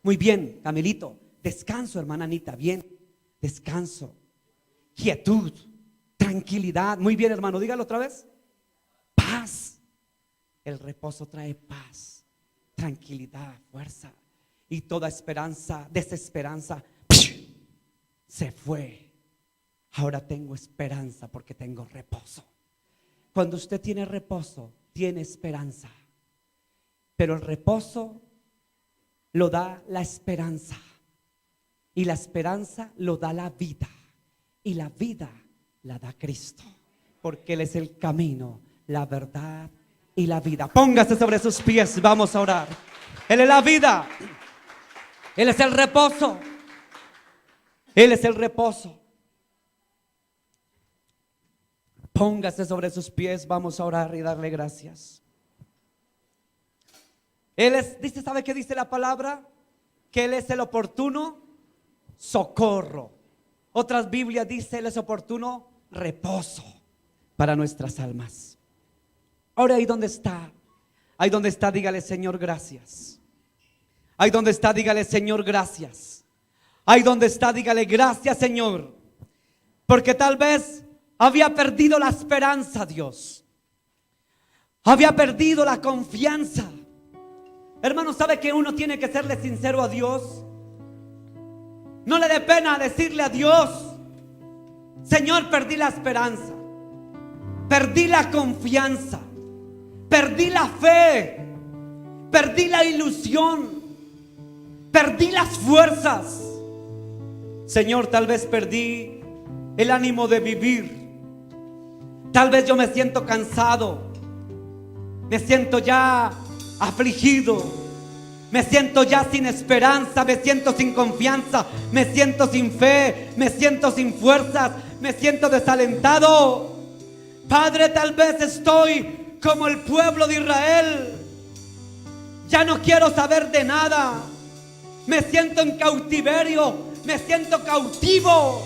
Muy bien, Camilito. Descanso, hermana Anita. Bien, descanso. Quietud, tranquilidad. Muy bien, hermano, dígalo otra vez. Paz. El reposo trae paz, tranquilidad, fuerza. Y toda esperanza, desesperanza, se fue. Ahora tengo esperanza porque tengo reposo. Cuando usted tiene reposo, tiene esperanza. Pero el reposo lo da la esperanza. Y la esperanza lo da la vida. Y la vida la da Cristo. Porque Él es el camino, la verdad y la vida. Póngase sobre sus pies, vamos a orar. Él es la vida. Él es el reposo. Él es el reposo. Póngase sobre sus pies, vamos a orar y darle gracias. Él es, dice, ¿sabe qué dice la palabra? Que Él es el oportuno socorro. Otras Biblias dice Él es oportuno reposo para nuestras almas. Ahora ahí donde está, dígale: Señor, gracias. Ahí donde está, dígale: Señor, gracias. Ahí donde está, dígale: gracias, Señor. Porque tal vez había perdido la esperanza, Dios. Había perdido la confianza. Hermano, ¿sabe que uno tiene que serle sincero a Dios? No le dé pena decirle a Dios: Señor, perdí la esperanza, perdí la confianza, perdí la fe, perdí la ilusión, perdí las fuerzas. Señor, tal vez perdí el ánimo de vivir. Tal vez yo me siento cansado, me siento ya afligido, me siento ya sin esperanza, me siento sin confianza, me siento sin fe, me siento sin fuerzas, me siento desalentado. Padre, tal vez estoy como el pueblo de Israel. Ya no quiero saber de nada. Me siento en cautiverio, me siento cautivo.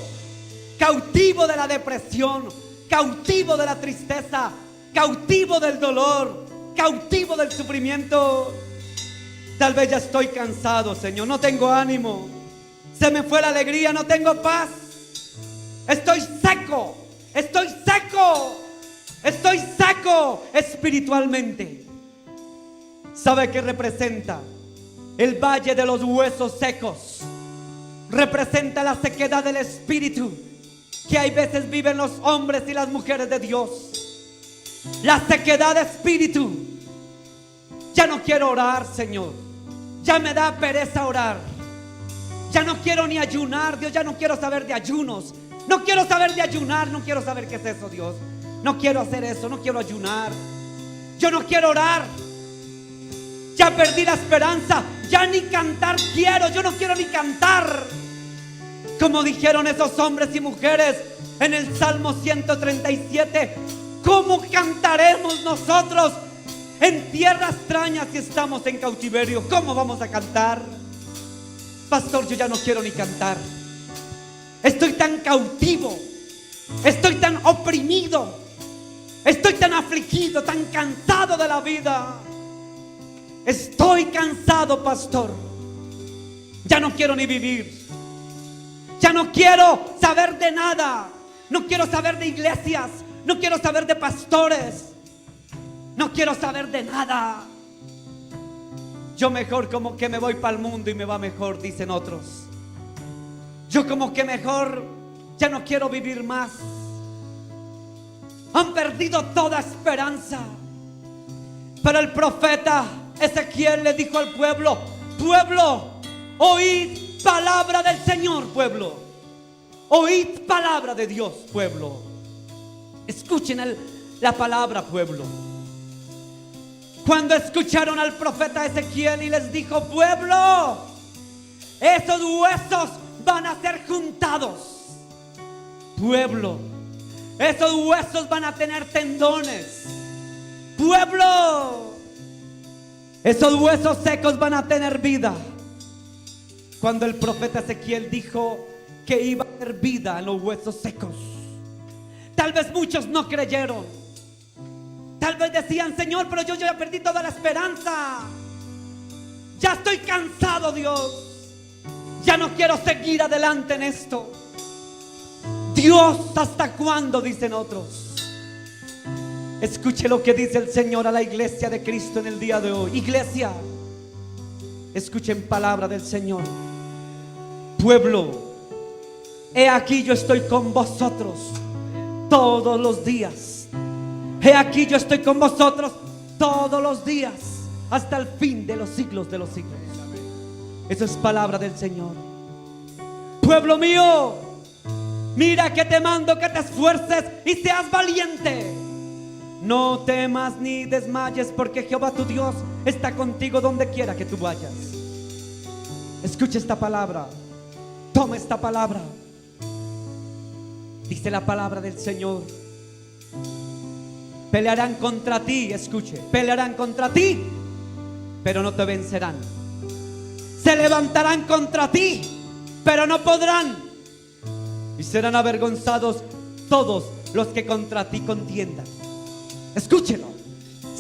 Cautivo de la depresión, cautivo de la tristeza, cautivo del dolor, cautivo del sufrimiento. Tal vez ya estoy cansado, Señor, no tengo ánimo, se me fue la alegría, no tengo paz. Estoy seco, estoy seco, estoy seco espiritualmente. ¿Sabe qué representa? El valle de los huesos secos representa la sequedad del espíritu que hay veces viven los hombres y las mujeres de Dios. La sequedad de espíritu. Ya no quiero orar, Señor. Ya me da pereza orar. Ya no quiero ni ayunar, Dios. Ya no quiero saber de ayunos. No quiero saber de ayunar. No quiero saber qué es eso, Dios. No quiero hacer eso. No quiero ayunar. Yo no quiero orar. Ya perdí la esperanza. Ya ni cantar quiero. Yo no quiero ni cantar. Como dijeron esos hombres y mujeres en el Salmo 137, ¿cómo cantaremos nosotros en tierra extraña si estamos en cautiverio? ¿Cómo vamos a cantar? Pastor, yo ya no quiero ni cantar. Estoy tan cautivo. Estoy tan oprimido. Estoy tan afligido, tan cansado de la vida. Estoy cansado, pastor. Ya no quiero ni vivir. Ya no quiero saber de nada. No quiero saber de iglesias. No quiero saber de pastores. No quiero saber de nada. Yo mejor como que me voy para el mundo y me va mejor, dicen otros. Yo como que mejor ya no quiero vivir más. Han perdido toda esperanza. Pero el profeta Ezequiel le dijo al pueblo: pueblo, oíd palabra del Señor, pueblo. Oíd palabra de Dios, pueblo. Escuchen la palabra, pueblo. Cuando escucharon al profeta Ezequiel y les dijo: pueblo, esos huesos van a ser juntados. Pueblo, esos huesos van a tener tendones. Pueblo, esos huesos secos van a tener vida. Cuando el profeta Ezequiel dijo que iba a haber vida en los huesos secos, tal vez muchos no creyeron. Tal vez decían: Señor, pero yo ya perdí toda la esperanza. Ya estoy cansado, Dios. Ya no quiero seguir adelante en esto. Dios, ¿hasta cuándo?, dicen otros. Escuche lo que dice el Señor a la iglesia de Cristo en el día de hoy. Iglesia, escuchen palabra del Señor. Pueblo, he aquí yo estoy con vosotros todos los días. He aquí yo estoy con vosotros todos los días, hasta el fin de los siglos de los siglos. Eso es palabra del Señor. Pueblo mío, mira que te mando que te esfuerces y seas valiente. No temas ni desmayes, porque Jehová tu Dios está contigo donde quiera que tú vayas. Escucha esta palabra. Toma esta palabra. Dice la palabra del Señor: pelearán contra ti, escuche, pelearán contra ti, pero no te vencerán. Se levantarán contra ti, pero no podrán. Y serán avergonzados todos los que contra ti contiendan. Escúchelo.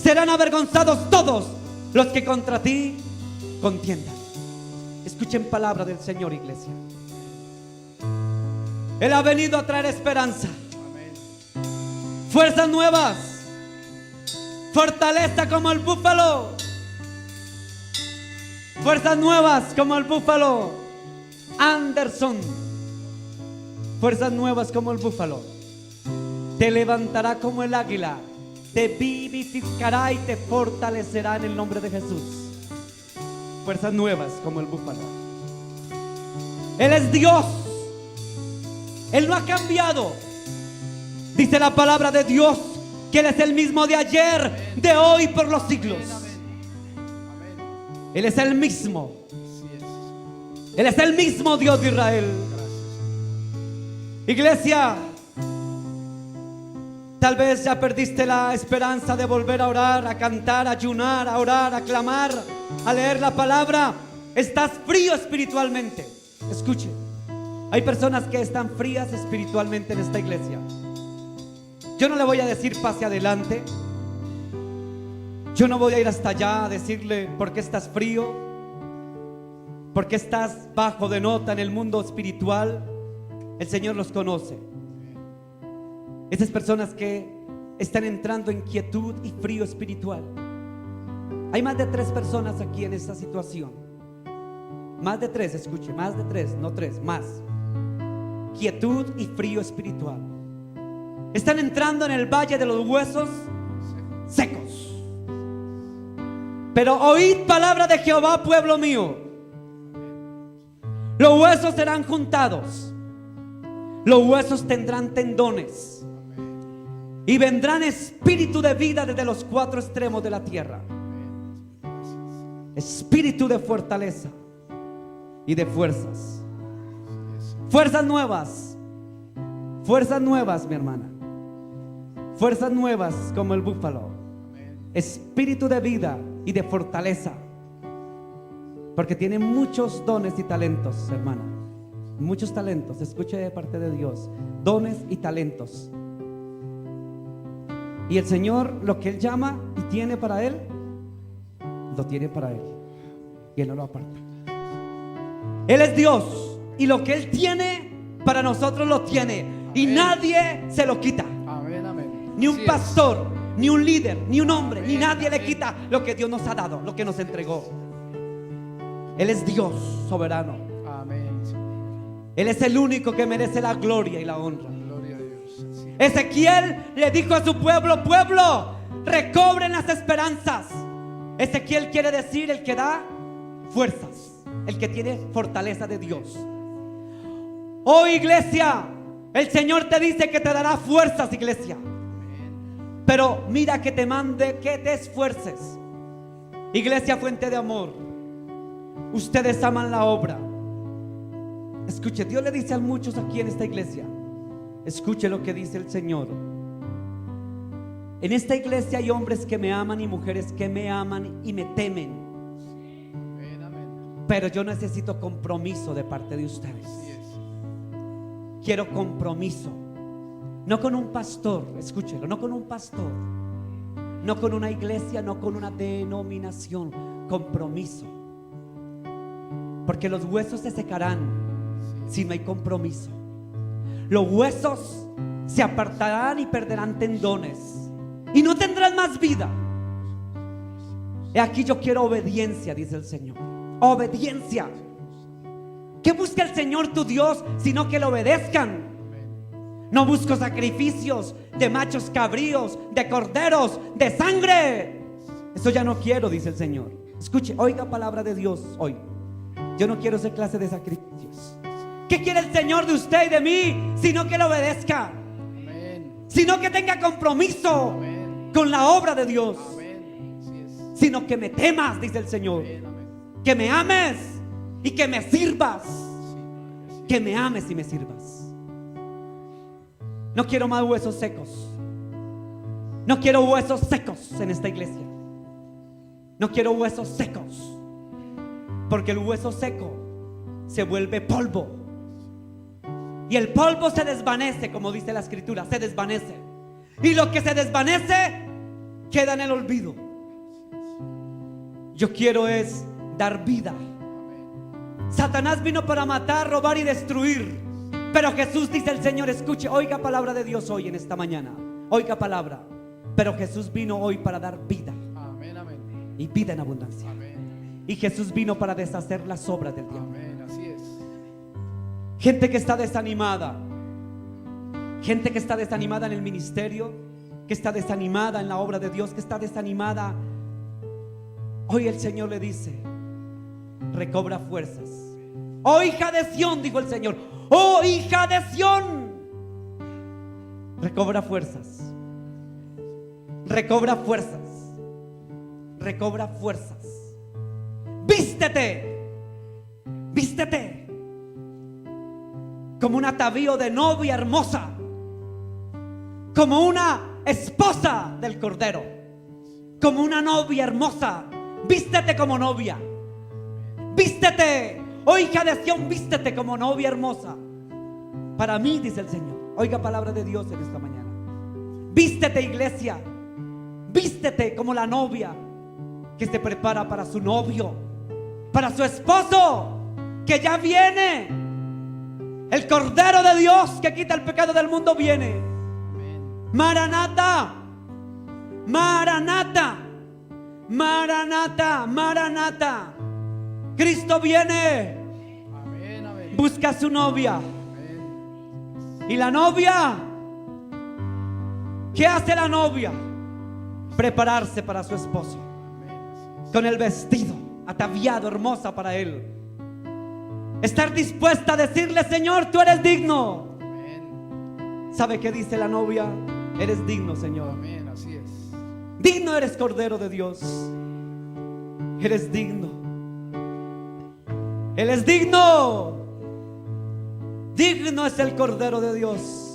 Serán avergonzados todos los que contra ti contiendan. Escuchen palabra del Señor, iglesia. Él ha venido a traer esperanza, fuerzas nuevas, fortaleza como el búfalo. Fuerzas nuevas como el búfalo. Anderson, fuerzas nuevas como el búfalo. Te levantará como el águila, te vivificará y te fortalecerá en el nombre de Jesús. Fuerzas nuevas como el búfalo. Él es Dios. Él no ha cambiado. Dice la palabra de Dios que Él es el mismo de ayer, de hoy, por los siglos. Él es el mismo. Él es el mismo Dios de Israel. Iglesia, tal vez ya perdiste la esperanza de volver a orar, a cantar, a ayunar, a orar, a clamar, a leer la palabra. Estás frío espiritualmente. Escuche, hay personas que están frías espiritualmente en esta iglesia. Yo no le voy a decir pase adelante. Yo no voy a ir hasta allá a decirle por qué estás frío, por qué estás bajo de nota en el mundo espiritual. El Señor los conoce. Esas personas que están entrando en quietud y frío espiritual. Hay más de 3 personas aquí en esta situación. Más de 3, escuche, más de 3, no 3, más. Quietud y frío espiritual. Están entrando en el valle de los huesos secos. Pero oíd palabra de Jehová, pueblo mío. Los huesos serán juntados. Los huesos tendrán tendones. Y vendrán espíritu de vida desde los 4 extremos de la tierra. Espíritu de fortaleza y de fuerzas. Fuerzas nuevas. Fuerzas nuevas, mi hermana. Fuerzas nuevas como el búfalo. Espíritu de vida y de fortaleza. Porque tiene muchos dones y talentos, hermana. muchos talentos, escuche de parte de Dios, dones y talentos. Y el Señor, lo que Él llama y tiene para Él, lo tiene para Él, y Él no lo aparta. Él es Dios, y lo que Él tiene para nosotros lo tiene, y Amén. nadie se lo quita. Amén, amén. Ni un Así es. pastor, ni un líder, ni un hombre, ni Amén, nadie le amén. quita lo que Dios nos ha dado, lo que nos entregó. Él es Dios soberano. Amén. Él es el único que merece la gloria y la honra. Gloria a Dios. Así es. Ezequiel le dijo a su pueblo: pueblo, recobren las esperanzas. Ezequiel quiere decir el que da fuerzas, el que tiene fortaleza de Dios. Oh iglesia, el Señor te dice que te dará fuerzas, iglesia. Pero mira que te mande que te esfuerces. Iglesia Fuente de Amor, ustedes aman la obra. Escuche, Dios le dice a muchos aquí en esta iglesia, escuche lo que dice el Señor. En esta iglesia hay hombres que me aman y mujeres que me aman y me temen. Amén, amén. Pero yo necesito compromiso de parte de ustedes. Así es. Quiero compromiso. No con un pastor, escúchelo, no con un pastor, no con una iglesia, no con una denominación. Compromiso. Porque los huesos se secarán si no hay compromiso. Los huesos se apartarán y perderán tendones y no tendrán más vida. He aquí yo quiero obediencia, dice el Señor. Obediencia. ¿Qué busca el Señor tu Dios sino que le obedezcan? No busco sacrificios de machos cabríos, de corderos, de sangre. Eso ya no quiero, dice el Señor. Escuche, oiga palabra de Dios hoy. Yo no quiero esa clase de sacrificios. ¿Qué quiere el Señor de usted y de mí? Sino que le obedezca, Amén. sino que tenga compromiso Amén. con la obra de Dios, Amén. Así es. sino que me temas, dice el Señor. Amén, amén. Que me ames y que me sirvas. Sí, Padre, así Que me ames y me sirvas. No quiero más huesos secos. No quiero huesos secos en esta iglesia. No quiero huesos secos. Porque el hueso seco se vuelve polvo. Y el polvo se desvanece, como dice la escritura, se desvanece. Y lo que se desvanece queda en el olvido. Yo quiero es dar vida. Satanás vino para matar, robar y destruir. Pero Jesús, dice el Señor, escuche, oiga palabra de Dios hoy en esta mañana. Oiga palabra. Pero Jesús vino hoy para dar vida. Amén, amén. Y vida en abundancia. Amén. Y Jesús vino para deshacer las obras del diablo. Amén, así es. Gente que está desanimada. Gente que está desanimada en el ministerio, que está desanimada en la obra de Dios, que está desanimada. Hoy el Señor le dice: recobra fuerzas. Oh hija de Sión, dijo el Señor. Oh hija de Sión, recobra fuerzas. Recobra fuerzas. Recobra fuerzas. Vístete. Vístete como un atavío de novia hermosa, como una esposa del Cordero, como una novia hermosa. Vístete como novia. Vístete, oh hija de Sión, vístete como novia hermosa. Para mí, dice el Señor. Oiga palabra de Dios en esta mañana. Vístete, iglesia. Vístete como la novia que se prepara para su novio, para su esposo, que ya viene. El Cordero de Dios que quita el pecado del mundo viene. Maranata, Maranata, Maranata, Maranata. Cristo viene. Amén, amén. Busca a su novia. Amén. Y la novia, ¿qué hace la novia? Prepararse para su esposo, Amén, así es. con el vestido ataviado, hermosa para él. Estar dispuesta a decirle: Señor, tú eres digno. Amén. ¿Sabe qué dice la novia? Eres digno, Señor. Amén, así es. Digno eres, Cordero de Dios. Eres digno. Él es digno. Digno es el Cordero de Dios.